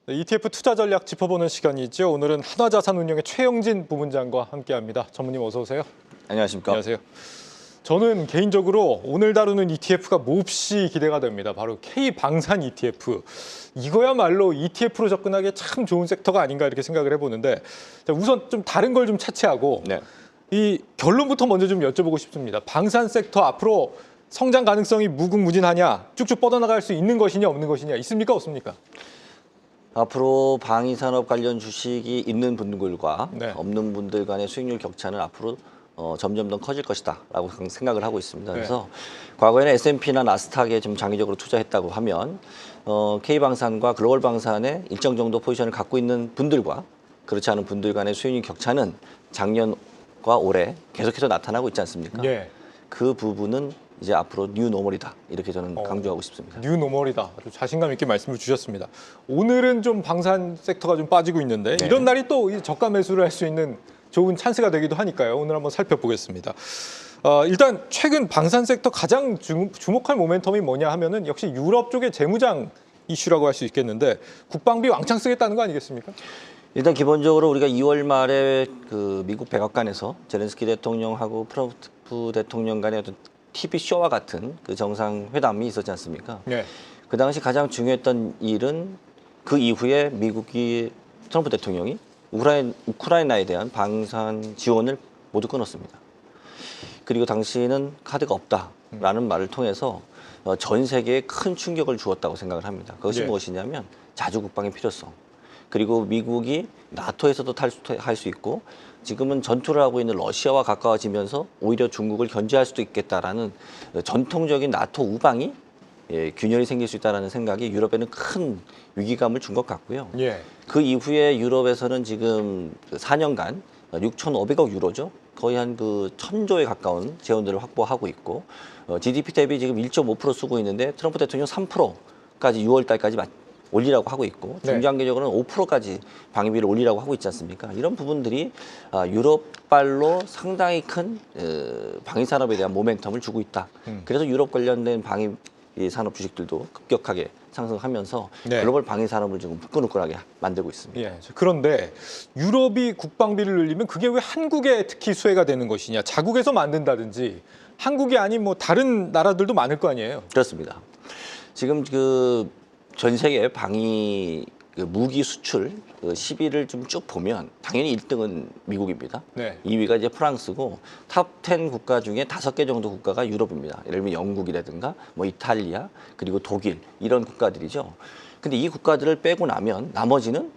네, ETF 투자 전략 짚어보는 시간이죠. 오늘은 한화자산운용의 최영진 부문장과 함께합니다. 전무님 어서 오세요. 안녕하십니까. 안녕하세요. 저는 개인적으로 오늘 다루는 ETF가 몹시 기대가 됩니다. 바로 K방산 ETF. 이거야말로 ETF로 접근하기에 참 좋은 섹터가 아닌가 이렇게 생각을 해보는데 우선 좀 다른 걸 좀 차치하고 네. 이 결론부터 먼저 좀 여쭤보고 싶습니다. 방산 섹터 앞으로 성장 가능성이 무궁무진하냐, 쭉쭉 뻗어나갈 수 있는 것이냐 없는 것이냐, 있습니까 없습니까? 앞으로 방위산업 관련 주식이 있는 분들과 네. 없는 분들 간의 수익률 격차는 앞으로 점점 더 커질 것이다 라고 생각을 하고 있습니다. 네. 그래서 과거에는 S&P나 나스닥에 좀 장기적으로 투자했다고 하면 K방산과 글로벌방산에 일정 정도 포지션을 갖고 있는 분들과 그렇지 않은 분들 간의 수익률 격차는 작년과 올해 계속해서 나타나고 있지 않습니까? 예. 그 부분은 이제 앞으로 뉴 노멀이다 이렇게 저는 강조하고 싶습니다. 뉴 노멀이다. 아주 자신감 있게 말씀을 주셨습니다. 오늘은 좀 방산 섹터가 좀 빠지고 있는데 네. 이런 날이 또 저가 매수를 할 수 있는 좋은 찬스가 되기도 하니까요. 오늘 한번 살펴보겠습니다. 일단 최근 방산 섹터 가장 주목할 모멘텀이 뭐냐 하면은 역시 유럽 쪽의 재무장 이슈라고 할 수 있겠는데 국방비 왕창 쓰겠다는 거 아니겠습니까? 일단 기본적으로 우리가 2월 말에 그 미국 백악관에서 제렌스키 대통령하고 트럼프 대통령 간의 어떤 TV 쇼와 같은 그 정상회담이 있었지 않습니까? 네. 그 당시 가장 중요했던 일은 그 이후에 미국이 트럼프 대통령이 우크라이나에 대한 방산 지원을 모두 끊었습니다. 그리고 당시에는 카드가 없다라는 말을 통해서 전 세계에 큰 충격을 주었다고 생각을 합니다. 그것이 예. 무엇이냐면 자주 국방의 필요성. 그리고 미국이 나토에서도 탈수할 수 있고 지금은 전투를 하고 있는 러시아와 가까워지면서 오히려 중국을 견제할 수도 있겠다라는 전통적인 나토 우방이 균열이 생길 수 있다는 생각이 유럽에는 큰 위기감을 준 것 같고요. 예. 그 이후에 유럽에서는 지금 4년간 6,500억 유로죠. 거의 한 그 1,000조에 가까운 재원들을 확보하고 있고 GDP 대비 지금 1.5% 쓰고 있는데 트럼프 대통령 3%까지 6월 달까지 올리라고 하고 있고 네. 중장기적으로는 5%까지 방위비를 올리라고 하고 있지 않습니까? 이런 부분들이 유럽발로 상당히 큰 방위 산업에 대한 모멘텀을 주고 있다. 그래서 유럽 관련된 방위 산업 주식들도 급격하게 상승하면서 네. 글로벌 방위 산업을 지금 후끈후끈하게 만들고 있습니다. 예. 그런데 유럽이 국방비를 늘리면 그게 왜 한국에 특히 수혜가 되는 것이냐? 자국에서 만든다든지 한국이 아닌 뭐 다른 나라들도 많을 거 아니에요. 그렇습니다. 지금 그 전 세계 방위 무기 수출 10위를 좀 쭉 보면 당연히 1등은 미국입니다. 네. 2위가 이제 프랑스고 탑 10 국가 중에 5개 정도 국가가 유럽입니다. 예를 들면 영국이라든가 뭐 이탈리아 그리고 독일 이런 국가들이죠. 근데 이 국가들을 빼고 나면 나머지는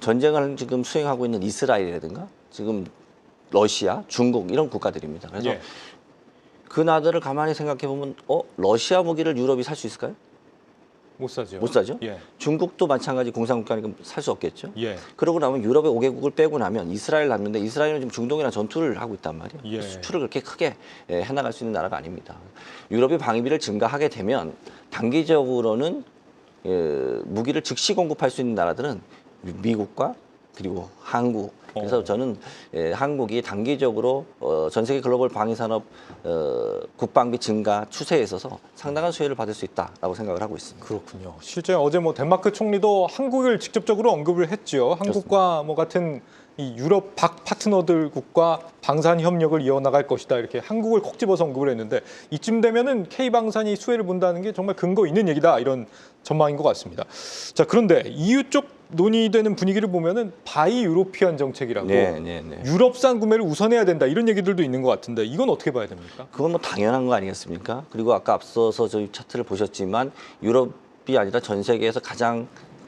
전쟁을 지금 수행하고 있는 이스라엘이라든가 지금 러시아, 중국 이런 국가들입니다. 그래서 예. 그 나라들을 가만히 생각해 보면 러시아 무기를 유럽이 살 수 있을까요? 못 사죠. 못 사죠. 예. 중국도 마찬가지 공산국가니까 살 수 없겠죠. 예. 그러고 나면 유럽의 5개국을 빼고 나면 이스라엘 남는데 이스라엘은 지금 중동이랑 전투를 하고 있단 말이에요. 예. 수출을 그렇게 크게 해나갈 수 있는 나라가 아닙니다. 유럽이 방위비를 증가하게 되면 단기적으로는 무기를 즉시 공급할 수 있는 나라들은 미국과 그리고 한국. 그래서 저는 한국이 단기적으로 전 세계 글로벌 방위 산업 국방비 증가 추세에 있어서 상당한 수혜를 받을 수 있다라고 생각을 하고 있습니다. 그렇군요. 실제 어제 뭐 덴마크 총리도 한국을 직접적으로 언급을 했죠. 한국과 뭐 같은 이 유럽 파트너들국과 방산 협력을 이어나갈 것이다. 이렇게 한국을 콕 집어서 언급을 했는데 이쯤 되면은 K방산이 수혜를 본다는 게 정말 근거 있는 얘기다. 이런 전망인 것 같습니다. 자, 그런데 EU 쪽 논의되는 분위기를 보면은 바이 유로피안 정책이라고 네. 유럽산 구매를 우선해야 된다. 이런 얘기들도 있는 것 같은데 이건 어떻게 봐야 됩니까? 그건 뭐 당연한 거 아니겠습니까? 그리고 아까 앞서서 저희 차트를 보셨지만 유럽이 아니라 전 세계에서 가장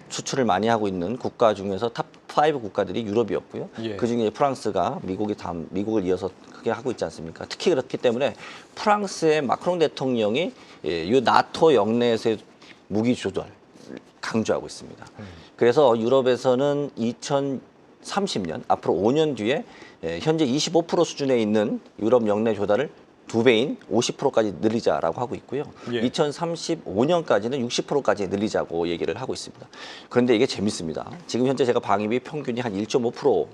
수출을 많이 하고 있는 국가 중에서 탑 5 국가들이 유럽이었고요. 예. 그중에 프랑스가 미국을 이어서 크게 하고 있지 않습니까? 특히 그렇기 때문에 프랑스의 마크롱 대통령이 이 나토 영내에서의 무기 조절 강조하고 있습니다. 그래서 유럽에서는 2030년 앞으로 5년 뒤에 현재 25% 수준에 있는 유럽 영내 조달을 2배인 50%까지 늘리자라고 하고 있고요. 예. 2035년까지는 60%까지 늘리자고 얘기를 하고 있습니다. 그런데 이게 재밌습니다. 지금 현재 제가 방위비 평균이 한 1.5%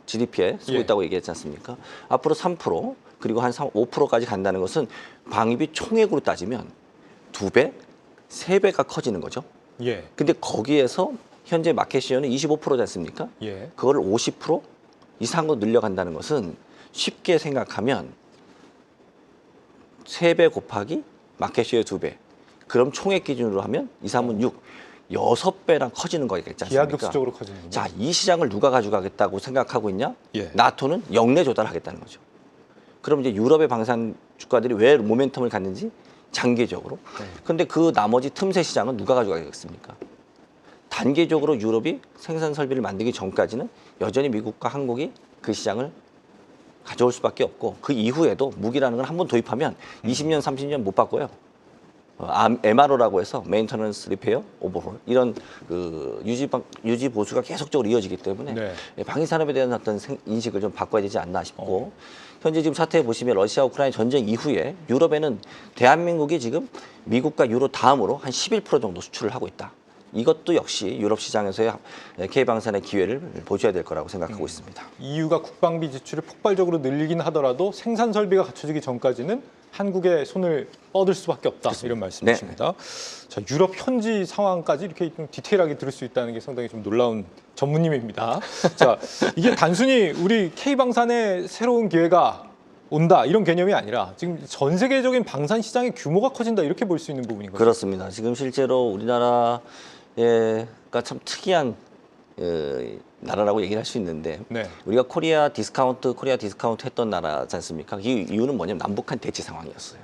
GDP에 쓰고 예. 있다고 얘기했지 않습니까? 앞으로 3% 그리고 한 5%까지 간다는 것은 방위비 총액으로 따지면 2배, 3배가 커지는 거죠. 예. 근데 거기에서 현재 마켓 시어는 25%지 않습니까? 예. 그걸 50% 이상으로 늘려간다는 것은 쉽게 생각하면 3배 곱하기 마켓 시어의 2배. 그럼 총액 기준으로 하면 2, 3은 6, 6배랑 커지는 거겠지 않습니까? 기하급수적으로 커지는군요. 자, 이 시장을 누가 가져가겠다고 생각하고 있냐? 예. 나토는 역내 조달하겠다는 거죠. 그럼 이제 유럽의 방산 주가들이 왜 모멘텀을 갖는지 장기적으로. 그런데 그 나머지 틈새 시장은 누가 가져가겠습니까? 단기적으로 유럽이 생산 설비를 만들기 전까지는 여전히 미국과 한국이 그 시장을 가져올 수밖에 없고 그 이후에도 무기라는 걸 한번 도입하면 20년, 30년 못 바꿔요. MRO라고 해서 메인터넌스 리페어 오버홀 이런 그 유지 보수가 계속적으로 이어지기 때문에 네. 방위 산업에 대한 어떤 인식을 좀 바꿔야 되지 않나 싶고 현재 지금 사태 보시면 러시아 우크라이나 전쟁 이후에 유럽에는 대한민국이 지금 미국과 유로 다음으로 한 11% 정도 수출을 하고 있다. 이것도 역시 유럽 시장에서의 K방산의 기회를 보셔야 될 거라고 생각하고 있습니다. EU가 국방비 지출을 폭발적으로 늘리긴 하더라도 생산 설비가 갖춰지기 전까지는 한국의 손을 뻗을 수밖에 없다. 이런 말씀이십니다. 자, 유럽 현지 상황까지 이렇게 좀 디테일하게 들을 수 있다는 게 상당히 좀 놀라운 전무님입니다. 자, 이게 단순히 우리 K방산의 새로운 기회가 온다 이런 개념이 아니라 지금 전 세계적인 방산 시장의 규모가 커진다 이렇게 볼 수 있는 부분인 거죠. 그렇습니다. 지금 실제로 우리나라가 참 특이한 나라라고 얘기를 할 수 있는데 네. 우리가 코리아 디스카운트 했던 나라지 않습니까? 이 이유는 뭐냐면 남북한 대치 상황이었어요.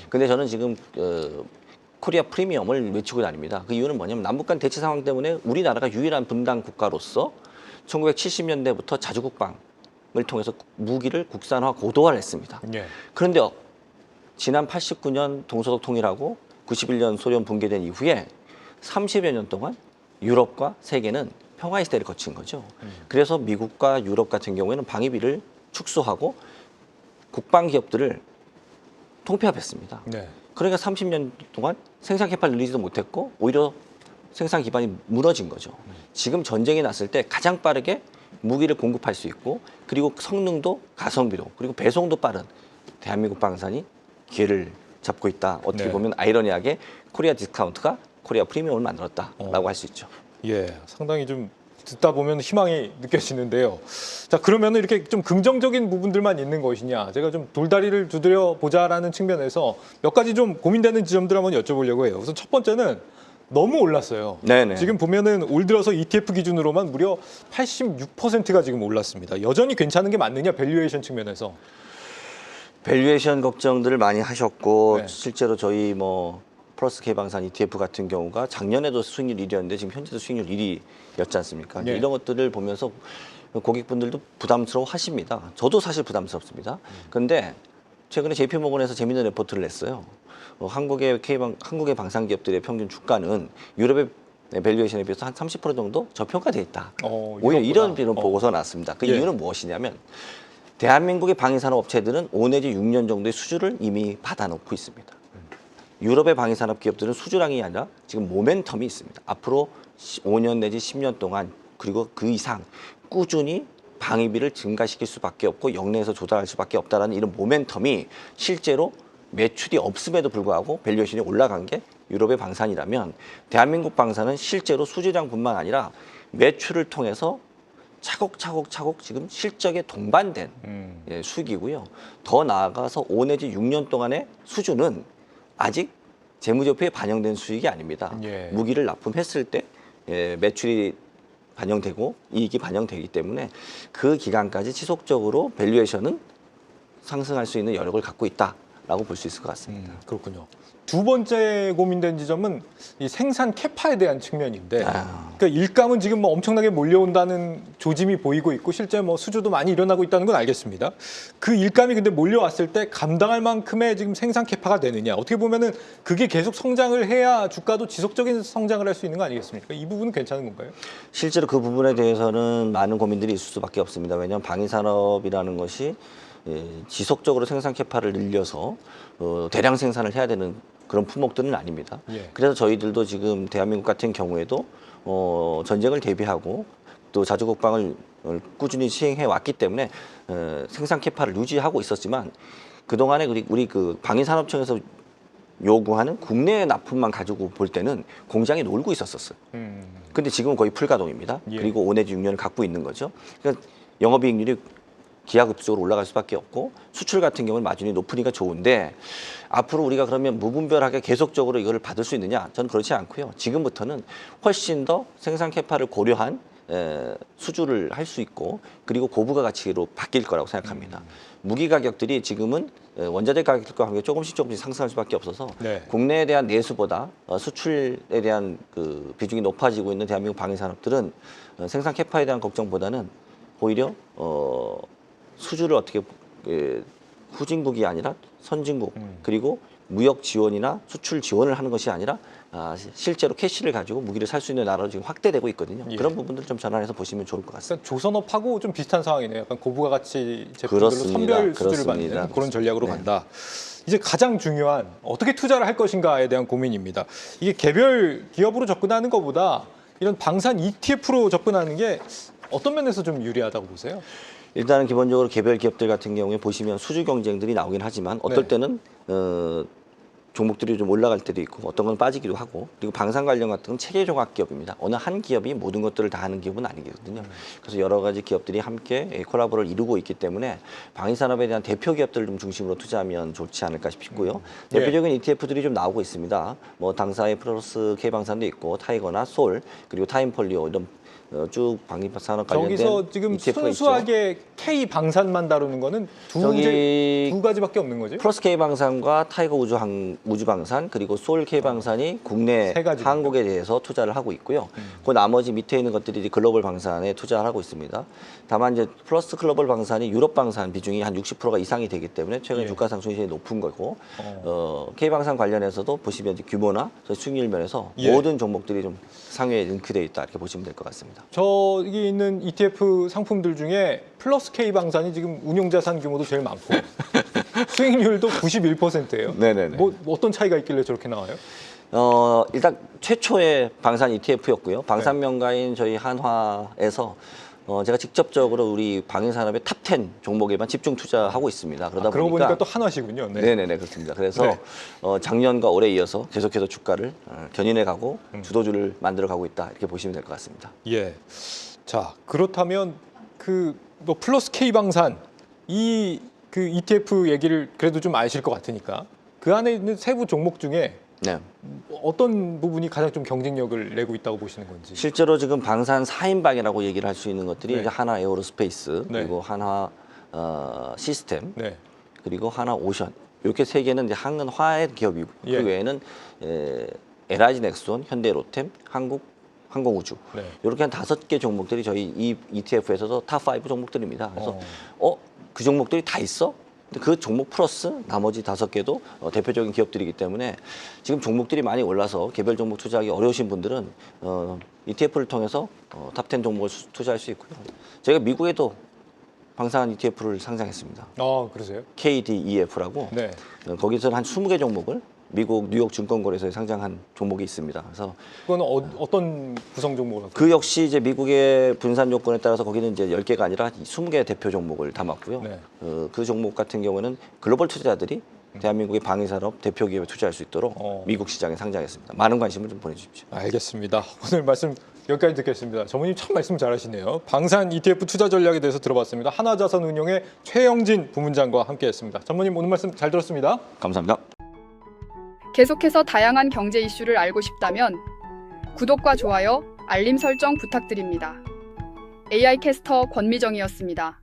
근데 저는 지금 코리아 프리미엄을 외치고 다닙니다. 그 이유는 뭐냐면 남북한 대치 상황 때문에 우리나라가 유일한 분단 국가로서 1970년대부터 자주국방을 통해서 무기를 국산화 고도화를 했습니다. 예. 그런데 지난 89년 동서독 통일하고 91년 소련 붕괴된 이후에 30여 년 동안 유럽과 세계는 평화의 시대를 거친 거죠. 그래서 미국과 유럽 같은 경우에는 방위비를 축소하고 국방 기업들을 통폐합했습니다. 네. 그러니까 30년 동안 생산 캐파를 늘리지도 못했고 오히려 생산 기반이 무너진 거죠. 지금 전쟁이 났을 때 가장 빠르게 무기를 공급할 수 있고 그리고 성능도 가성비도 그리고 배송도 빠른 대한민국 방산이 기회를 잡고 있다. 어떻게 네. 보면 아이러니하게 코리아 디스카운트가 코리아 프리미엄을 만들었다라고 할 수 있죠. 예, 상당히 좀 듣다 보면 희망이 느껴지는데요. 자, 그러면 이렇게 좀 긍정적인 부분들만 있는 것이냐? 제가 좀 돌다리를 두드려 보자라는 측면에서 몇 가지 좀 고민되는 지점들 한번 여쭤보려고 해요. 우선 첫 번째는 너무 올랐어요. 네네. 지금 보면은 올 들어서 ETF 기준으로만 무려 86%가 지금 올랐습니다. 여전히 괜찮은 게 맞느냐? 밸류에이션 측면에서. 밸류에이션 걱정들을 많이 하셨고 네. 실제로 저희 플러스 K방산 ETF 같은 경우가 작년에도 수익률 1위였는데 지금 현재도 수익률 1위였지 않습니까? 네. 이런 것들을 보면서 고객분들도 부담스러워 하십니다. 저도 사실 부담스럽습니다. 그런데 최근에 JP모건에서 재미있는 레포트를 냈어요. 한국의 방산 기업들의 평균 주가는 유럽의 밸류에이션에 비해서 한 30% 정도 저평가돼 있다. 오히려 이런 보고서가 나왔습니다. 그 예. 이유는 무엇이냐면 대한민국의 방위산업 업체들은 5 내지 6년 정도의 수주를 이미 받아놓고 있습니다. 유럽의 방위산업 기업들은 수주량이 아니라 지금 모멘텀이 있습니다. 앞으로 5년 내지 10년 동안 그리고 그 이상 꾸준히 방위비를 증가시킬 수밖에 없고 역내에서 조달할 수밖에 없다라는 이런 모멘텀이 실제로 매출이 없음에도 불구하고 밸류에이션이 올라간 게 유럽의 방산이라면 대한민국 방산은 실제로 수주량뿐만 아니라 매출을 통해서 차곡차곡 지금 실적에 동반된 수익이고요. 더 나아가서 5 내지 6년 동안의 수주는 아직 재무제표에 반영된 수익이 아닙니다. 예. 무기를 납품했을 때 매출이 반영되고 이익이 반영되기 때문에 그 기간까지 지속적으로 밸류에이션은 상승할 수 있는 여력을 갖고 있다라고 볼 수 있을 것 같습니다. 그렇군요. 두 번째 고민된 지점은 이 생산 캐파에 대한 측면인데, 그러니까 일감은 지금 엄청나게 몰려온다는 조짐이 보이고 있고 실제 수주도 많이 일어나고 있다는 건 알겠습니다. 그 일감이 근데 몰려왔을 때 감당할 만큼의 지금 생산 캐파가 되느냐? 어떻게 보면은 그게 계속 성장을 해야 주가도 지속적인 성장을 할 수 있는 거 아니겠습니까? 이 부분은 괜찮은 건가요? 실제로 그 부분에 대해서는 많은 고민들이 있을 수밖에 없습니다. 왜냐하면 방위산업이라는 것이 지속적으로 생산 캐파를 늘려서 대량 생산을 해야 되는 그런 품목들은 아닙니다. 예. 그래서 저희들도 지금 대한민국 같은 경우에도 전쟁을 대비하고 또 자주국방을 꾸준히 시행해 왔기 때문에 생산 캐파를 유지하고 있었지만 그동안에 우리 그 방위산업청에서 요구하는 국내 납품만 가지고 볼 때는 공장이 놀고 있었어요. 근데 지금은 거의 불가동입니다. 예. 그리고 5 내지 6년을 갖고 있는 거죠. 그러니까 영업이익률이 기하급수적으로 올라갈 수밖에 없고 수출 같은 경우는 마진이 높으니까 좋은데 앞으로 우리가 그러면 무분별하게 계속적으로 이거를 받을 수 있느냐? 저는 그렇지 않고요. 지금부터는 훨씬 더 생산 캐파를 고려한 수주를 할 수 있고 그리고 고부가 가치로 바뀔 거라고 생각합니다. 무기 가격들이 지금은 원자재 가격과 함께 조금씩 상승할 수밖에 없어서 네. 국내에 대한 내수보다 수출에 대한 그 비중이 높아지고 있는 대한민국 방위산업들은 생산 캐파에 대한 걱정보다는 오히려 수주를 어떻게 후진국이 아니라 선진국 그리고 무역 지원이나 수출 지원을 하는 것이 아니라 실제로 캐시를 가지고 무기를 살 수 있는 나라로 지금 확대되고 있거든요. 예. 그런 부분들 좀 전환해서 보시면 좋을 것 같습니다. 그러니까 조선업하고 좀 비슷한 상황이네요. 약간 고부가 가치 제품들로 그렇습니다. 선별 수주를 그렇습니다. 받는 그런 전략으로 네. 간다. 이제 가장 중요한 어떻게 투자를 할 것인가에 대한 고민입니다. 이게 개별 기업으로 접근하는 것보다 이런 방산 ETF로 접근하는 게 어떤 면에서 좀 유리하다고 보세요? 일단은 기본적으로 개별 기업들 같은 경우에 보시면 수주 경쟁들이 나오긴 하지만 어떨 네. 때는 종목들이 좀 올라갈 때도 있고 어떤 건 빠지기도 하고 그리고 방산 관련 같은 건 체계 종합 기업입니다. 어느 한 기업이 모든 것들을 다 하는 기업은 아니거든요. 그래서 여러 가지 기업들이 함께 콜라보를 이루고 있기 때문에 방위산업에 대한 대표 기업들을 좀 중심으로 투자하면 좋지 않을까 싶고요. 예. 대표적인 ETF들이 좀 나오고 있습니다. 뭐 당사의 플러스 K방산도 있고 타이거나 솔 그리고 타임폴리오 이런 쭉 방위산업 관련된 저기서 지금 ETF가 있죠. 순수하게 K 방산만 다루는 거는 두 가지밖에 없는 거죠? 플러스 K방산과 타이거 우주방산 그리고 솔 K방산이 국내 세 가지군요. 한국에 대해서 투자를 하고 있고요. 그 나머지 밑에 있는 것들이 이제 글로벌 방산에 투자를 하고 있습니다. 다만 이제 플러스 글로벌 방산이 유럽 방산 비중이 한 60%가 이상이 되기 때문에 최근 예. 주가 상승률이 높은 거고 K방산 관련해서도 보시면 이제 규모나 수익률 면에서 예. 모든 종목들이 좀 상위에 링크되어 있다 이렇게 보시면 될 것 같습니다. 저기 있는 ETF 상품들 중에 플러스 K 방산이 지금 운용자산 규모도 제일 많고 수익률도 91%예요. 네네네. 뭐 어떤 차이가 있길래 저렇게 나와요? 일단 최초의 방산 ETF였고요. 방산 명가인 저희 한화에서 제가 직접적으로 우리 방위산업의 탑10 종목에만 집중 투자하고 있습니다. 그러다 그러고 보니까 보니까 또 한화시군요. 네. 네네네 그렇습니다. 그래서 네. 작년과 올해 이어서 계속해서 주가를 견인해 가고 주도주를 만들어 가고 있다 이렇게 보시면 될 것 같습니다. 예. 자 그렇다면 그 뭐 플러스 K 방산 이 그 ETF 얘기를 그래도 좀 아실 것 같으니까 그 안에 있는 세부 종목 중에 네. 어떤 부분이 가장 좀 경쟁력을 내고 있다고 보시는 건지. 실제로 지금 방산 4인방이라고 얘기를 할 수 있는 것들이 네. 이제 하나 에어로스페이스 네. 그리고 하나 시스템 네. 그리고 하나 오션 이렇게 세 개는 이제 한화의 기업이고 예. 그 외에는 LIG 넥스온, 현대로템, 항공우주 네. 이렇게 한 5개 종목들이 저희 이 ETF에서도 탑5 종목들입니다. 그래서 그 종목들이 다 있어? 근데 그 종목 플러스 나머지 5개도 대표적인 기업들이기 때문에 지금 종목들이 많이 올라서 개별 종목 투자하기 어려우신 분들은 ETF를 통해서 탑10 종목을 투자할 수 있고요. 저희가 미국에도 방산 ETF를 상장했습니다. 그러세요? KDEF라고 네. 거기서는 한 20개 종목을 미국 뉴욕 증권거래소에 상장한 종목이 있습니다. 그래서 그건 어떤 구성 종목으로? 그 역시 이제 미국의 분산 요건에 따라서 거기는 이제 10개가 아니라 20개 대표 종목을 담았고요. 네. 그 종목 같은 경우는 글로벌 투자자들이 대한민국의 방위산업 대표 기업에 투자할 수 있도록 미국 시장에 상장했습니다. 많은 관심을 좀 보내주십시오. 알겠습니다. 오늘 말씀 여기까지 듣겠습니다. 전무님 참 말씀 잘하시네요. 방산 ETF 투자 전략에 대해서 들어봤습니다. 하나자산운용의 최영진 부문장과 함께했습니다. 전무님 오늘 말씀 잘 들었습니다. 감사합니다. 계속해서 다양한 경제 이슈를 알고 싶다면 구독과 좋아요, 알림 설정 부탁드립니다. AI 캐스터 권미정이었습니다.